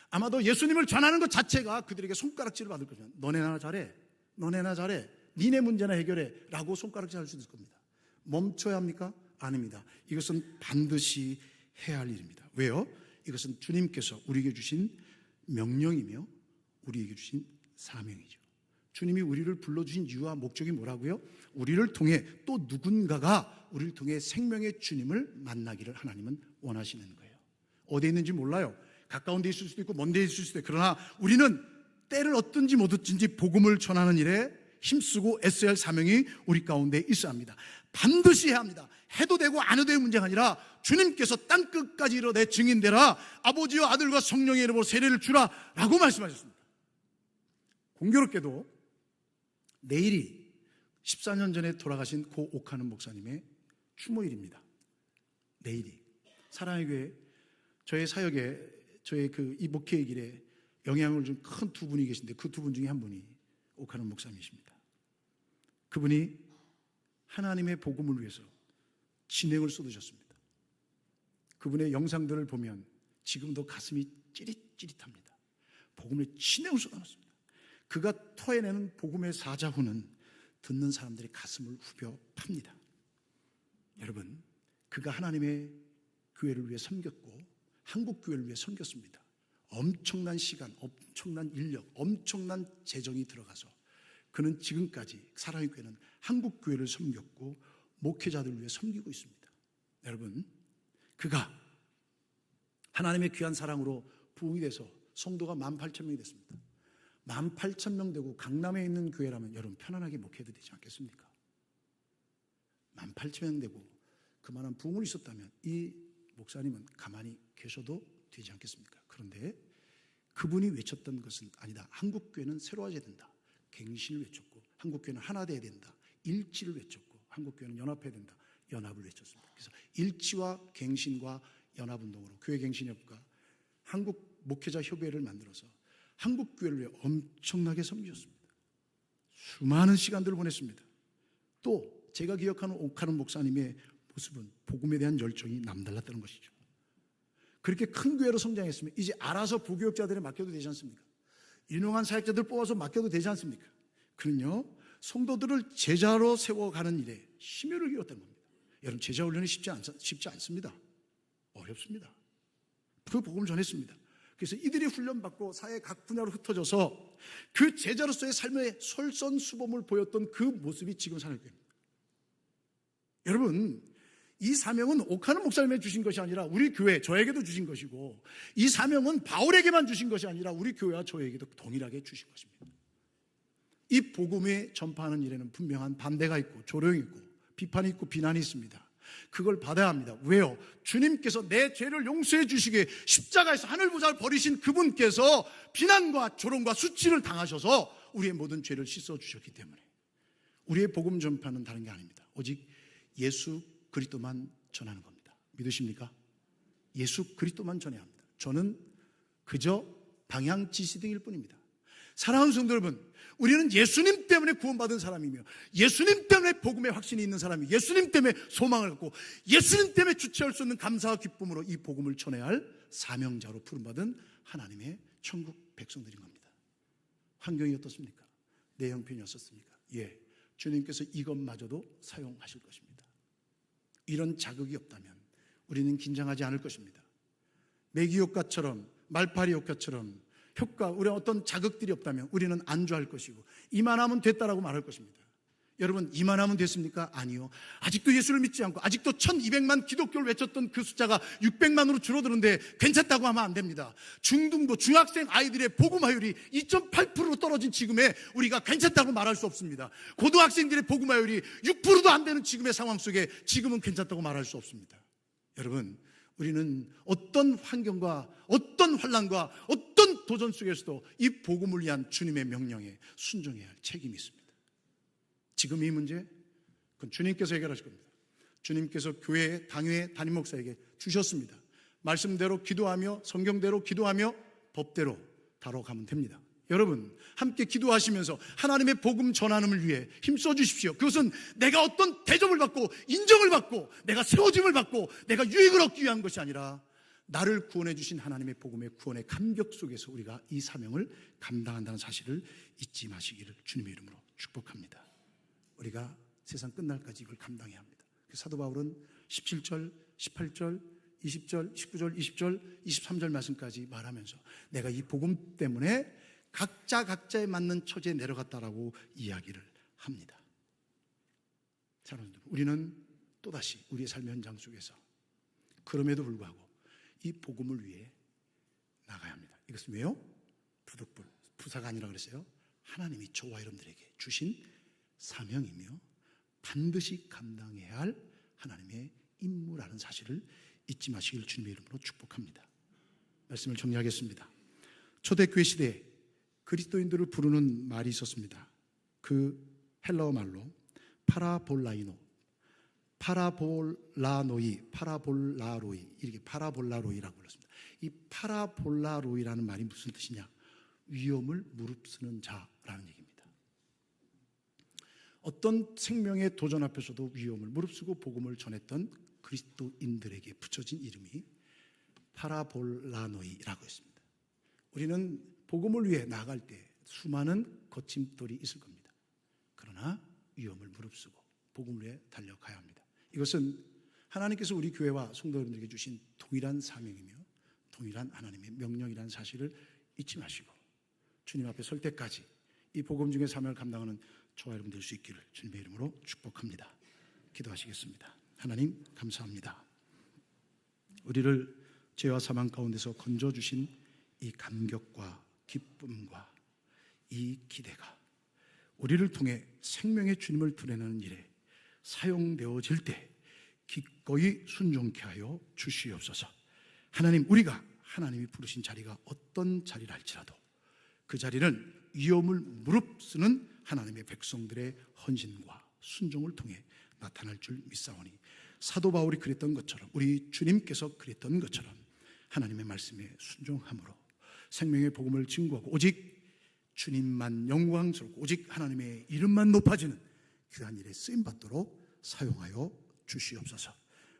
아마도 예수님을 전하는 것 자체가 그들에게 손가락질을 받을 것입니다. 너네나 잘해, 너네나 잘해, 니네 문제나 해결해 라고 손가락질 할 수도 있을 겁니다. 멈춰야 합니까? 아닙니다. 이것은 반드시 해야 할 일입니다. 왜요? 이것은 주님께서 우리에게 주신 명령이며 우리에게 주신 사명이죠. 주님이 우리를 불러주신 이유와 목적이 뭐라고요? 우리를 통해 또 누군가가 우리를 통해 생명의 주님을 만나기를 하나님은 원하시는 거예요. 어디에 있는지 몰라요. 가까운 데 있을 수도 있고 먼 데 있을 수도 있고, 그러나 우리는 때를 얻든지 못 얻든지 복음을 전하는 일에 힘쓰고 애써야 할 사명이 우리 가운데 있어야 합니다. 반드시 해야 합니다. 해도 되고 안 해도 되는 문제가 아니라 주님께서 땅끝까지 이르러 내 증인되라, 아버지와 아들과 성령의 이름으로 세례를 주라 라고 말씀하셨습니다. 공교롭게도 내일이 14년 전에 돌아가신 고 옥하는 목사님의 추모일입니다. 내일이. 사랑의 교회, 저의 사역에, 저의 이 목회의 길에 영향을 준 큰 두 분이 계신데 그 두 분 중에 한 분이 옥하는 목사님이십니다. 그분이 하나님의 복음을 위해서 진행을 쏟으셨습니다. 그분의 영상들을 보면 지금도 가슴이 찌릿찌릿합니다. 복음의 진행을 쏟아놨습니다. 그가 토해내는 복음의 사자후는 듣는 사람들의 가슴을 후벼 팝니다. 여러분, 그가 하나님의 교회를 위해 섬겼고 한국 교회를 위해 섬겼습니다. 엄청난 시간, 엄청난 인력, 엄청난 재정이 들어가서 그는 지금까지 사랑의 교회는 한국 교회를 섬겼고 목회자들을 위해 섬기고 있습니다. 여러분, 그가 하나님의 귀한 사랑으로 부흥이 돼서 성도가 18,000명이 됐습니다. 18,000명 되고 강남에 있는 교회라면 여러분 편안하게 목회해도 되지 않겠습니까? 18,000명 되고 그만한 부흥을 있었다면 이 목사님은 가만히 계셔도 되지 않겠습니까? 그런데 그분이 외쳤던 것은 아니다. 한국교회는 새로워져야 된다. 갱신을 외쳤고 한국교회는 하나 돼야 된다. 일치를 외쳤고 한국교회는 연합해야 된다. 연합을 외쳤습니다. 그래서 일치와 갱신과 연합운동으로 교회갱신협과 한국 목회자 협의회를 만들어서 한국교회를 위해 엄청나게 섬기셨습니다. 수많은 시간들을 보냈습니다. 또 제가 기억하는 옥하는 목사님의 모습은 복음에 대한 열정이 남달랐다는 것이죠. 그렇게 큰 교회로 성장했으면 이제 알아서 부교육자들에 맡겨도 되지 않습니까? 유능한 사역자들 뽑아서 맡겨도 되지 않습니까? 그는요 성도들을 제자로 세워가는 일에 심혈을 기울였던 겁니다. 여러분, 제자 훈련이 쉽지 않습니다. 어렵습니다. 그 복음을 전했습니다. 그래서 이들이 훈련받고 사회 각 분야로 흩어져서 그 제자로서의 삶의 솔선수범을 보였던 그 모습이 지금 살아있는 겁니다. 여러분, 이 사명은 옥하는 목사님에게 주신 것이 아니라 우리 교회, 저에게도 주신 것이고, 이 사명은 바울에게만 주신 것이 아니라 우리 교회와 저에게도 동일하게 주신 것입니다. 이 복음에 전파하는 일에는 분명한 반대가 있고 조롱이 있고 비판이 있고 비난이 있습니다. 그걸 받아야 합니다. 왜요? 주님께서 내 죄를 용서해 주시기에 십자가에서 하늘보좌를 버리신 그분께서 비난과 조롱과 수치를 당하셔서 우리의 모든 죄를 씻어주셨기 때문에 우리의 복음 전파는 다른 게 아닙니다. 오직 예수 그리스도만 전하는 겁니다. 믿으십니까? 예수 그리스도만 전해야 합니다. 저는 그저 방향 지시등일 뿐입니다. 사랑하는 성도 여러분, 우리는 예수님 때문에 구원받은 사람이며 예수님 때문에 복음의 확신이 있는 사람이, 예수님 때문에 소망을 갖고 예수님 때문에 주체할 수 없는 감사와 기쁨으로 이 복음을 전해야 할 사명자로 부름받은 하나님의 천국 백성들인 겁니다. 환경이 어떻습니까? 내 형편이 어떻습니까? 예, 주님께서 이것마저도 사용하실 것입니다. 이런 자극이 없다면 우리는 긴장하지 않을 것입니다. 메기 효과처럼, 말파리 효과처럼 우리 어떤 자극들이 없다면 우리는 안주할 것이고 이만하면 됐다라고 말할 것입니다. 여러분, 이만하면 됐습니까? 아니요. 아직도 예수를 믿지 않고 아직도 1200만 기독교를 외쳤던 그 숫자가 600만으로 줄어드는데 괜찮다고 하면 안 됩니다. 중등부, 중학생 아이들의 복음화율이 2.8%로 떨어진 지금에 우리가 괜찮다고 말할 수 없습니다. 고등학생들의 복음화율이 6%도 안 되는 지금의 상황 속에 지금은 괜찮다고 말할 수 없습니다. 여러분, 우리는 어떤 환경과 어떤 환난과 어떤 도전 속에서도 이 복음을 위한 주님의 명령에 순종해야 할 책임이 있습니다. 지금 이 문제, 그건 주님께서 해결하실 겁니다. 주님께서 교회, 당회, 담임 목사에게 주셨습니다. 말씀대로 기도하며 성경대로 기도하며 법대로 다뤄가면 됩니다. 여러분, 함께 기도하시면서 하나님의 복음 전환을 위해 힘써 주십시오. 그것은 내가 어떤 대접을 받고 인정을 받고 내가 세워짐을 받고 내가 유익을 얻기 위한 것이 아니라 나를 구원해 주신 하나님의 복음의 구원의 감격 속에서 우리가 이 사명을 감당한다는 사실을 잊지 마시기를 주님의 이름으로 축복합니다. 우리가 세상 끝날까지 이걸 감당해야 합니다. 사도 바울은 17절, 18절, 20절, 19절, 20절, 23절 말씀까지 말하면서 내가 이 복음 때문에 각자에 맞는 처지에 내려갔다라고 이야기를 합니다. 사랑하는 여러분, 우리는 또다시 우리의 삶의 현장 속에서 그럼에도 불구하고 이 복음을 위해 나가야 합니다. 이것은 왜요? 부사가 아니라 그랬어요. 하나님이 저와 여러분들에게 주신 사명이며 반드시 감당해야 할 하나님의 임무라는 사실을 잊지 마시길 주님의 이름으로 축복합니다. 말씀을 정리하겠습니다. 초대교회 시대에 그리스도인들을 부르는 말이 있었습니다. 그 헬라어 말로 파라볼라로이 이렇게 파라볼라로이라고 불렀습니다. 이 파라볼라로이라는 말이 무슨 뜻이냐? 위험을 무릅쓰는 자라는 얘기입니다. 어떤 생명의 도전 앞에서도 위험을 무릅쓰고 복음을 전했던 그리스도인들에게 붙여진 이름이 파라볼라노이라고 했습니다. 우리는 복음을 위해 나아갈 때 수많은 거침돌이 있을 겁니다. 그러나 위험을 무릅쓰고 복음을 위해 달려가야 합니다. 이것은 하나님께서 우리 교회와 성도 여러분들에게 주신 동일한 사명이며 동일한 하나님의 명령이라는 사실을 잊지 마시고 주님 앞에 설 때까지 이 복음 중의 사명을 감당하는 저와 여러분 될 수 있기를 주님의 이름으로 축복합니다. 기도하시겠습니다. 하나님 감사합니다. 우리를 죄와 사망 가운데서 건져주신 이 감격과 기쁨과 이 기대가 우리를 통해 생명의 주님을 드러내는 일에 사용되어질 때 기꺼이 순종케 하여 주시옵소서. 하나님, 우리가 하나님이 부르신 자리가 어떤 자리라 할지라도 그 자리는 위험을 무릅쓰는 하나님의 백성들의 헌신과 순종을 통해 나타날 줄 믿사오니 사도 바울이 그랬던 것처럼 우리 주님께서 그랬던 것처럼 하나님의 말씀에 순종함으로 생명의 복음을 증거하고 오직 주님만 영광스럽고 오직 하나님의 이름만 높아지는 그러한 일에 쓰임받도록 사용하여 주시옵소서.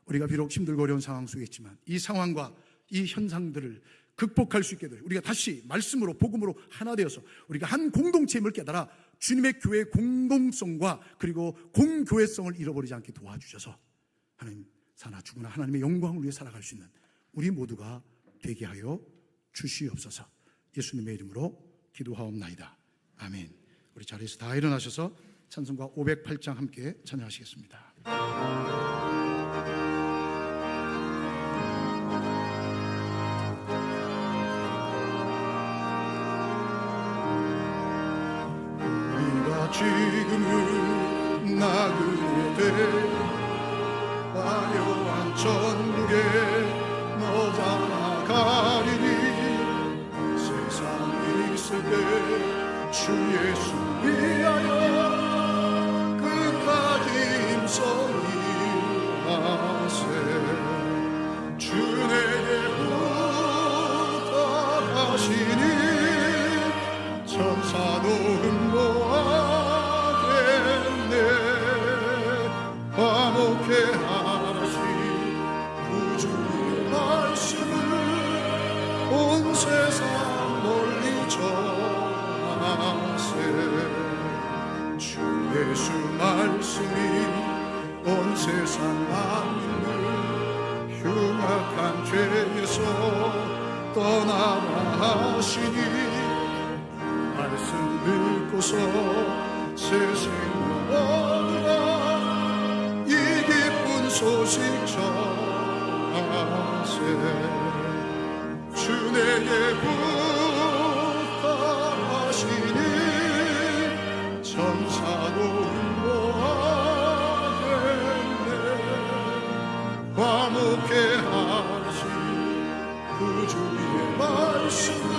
우리가 비록 힘들고 어려운 상황 속에 있지만 이 상황과 이 현상들을 극복할 수 있게 되어 우리가 다시 말씀으로 복음으로 하나 되어서 우리가 한 공동체임을 깨달아 주님의 교회의 공동성과 그리고 공교회성을 잃어버리지 않게 도와주셔서 하나님, 사나 죽으나 하나님의 영광을 위해 살아갈 수 있는 우리 모두가 되게 하여 주시옵소서. 예수님의 이름으로 기도하옵나이다. 아멘. 우리 자리에서 다 일어나셔서 찬송가 508장 함께 찬양하시겠습니다. 우리가 지금은 나그네 돼 화려한 천국에 너잖아 가리니 세상이 있을 때 주 예수 위하여 끝까지 힘써 일하세. 주 내게 부탁하시니 천사도 흠모하겠네. 화목해 하시 구주의 말씀을 온 세상 널리 전하세. 주 예수 말씀이 온 세상 만민을 흉악한 죄에서 떠나라 하시니 말씀 듣고서 새 생명 얻으라 이 기쁜 소식 전하세. 주 내게 부탁하시니 천사도 흠모하겠네. 화목해 하시 구주의 말씀을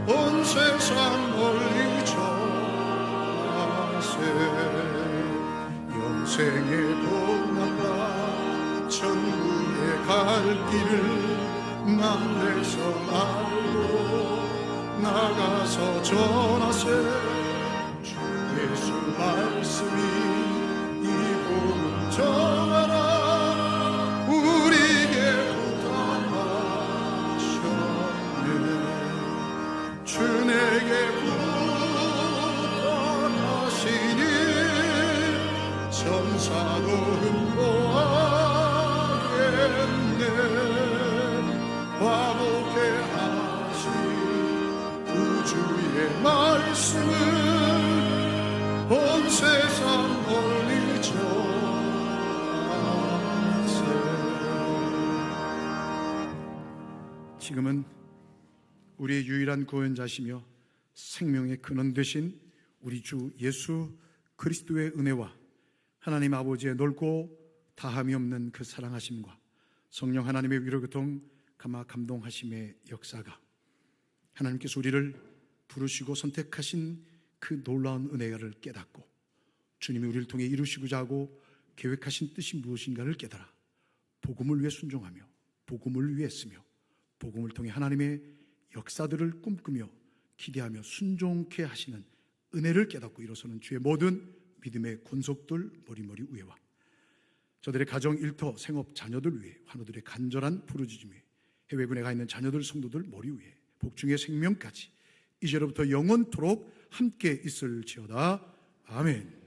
온 세상 널리 전하세. 영생의 복날과 천국에 갈 길을 남에서 알고 나가서 전하세. 주 예수 말씀이 이 복음 전하라 우리에게 부탁하셨네. 주 내게 부탁하시니 천사도 흠모하겠네. 화목해 하시 구주의 말씀을 온 세상 널리 전하세. 지금은 우리의 유일한 구원자시며 생명의 근원 되신 우리 주 예수 그리스도의 은혜와 하나님 아버지의 넓고 다함이 없는 그 사랑하심과 성령 하나님의 위로교통 감화 감동하심의 역사가 하나님께서 우리를 부르시고 선택하신 그 놀라운 은혜를 깨닫고 주님이 우리를 통해 이루시고자 하고 계획하신 뜻이 무엇인가를 깨달아 복음을 위해 순종하며 복음을 위해 쓰며 복음을 통해 하나님의 역사들을 꿈꾸며 기대하며 순종케 하시는 은혜를 깨닫고 일어서는 주의 모든 믿음의 권속들 머리머리 위에와 저들의 가정, 일터, 생업, 자녀들 위해 환우들의 간절한 부르짖음에 해외군에 가 있는 자녀들, 성도들 머리 위에 복중의 생명까지 이제로부터 영원토록 함께 있을지어다. 아멘.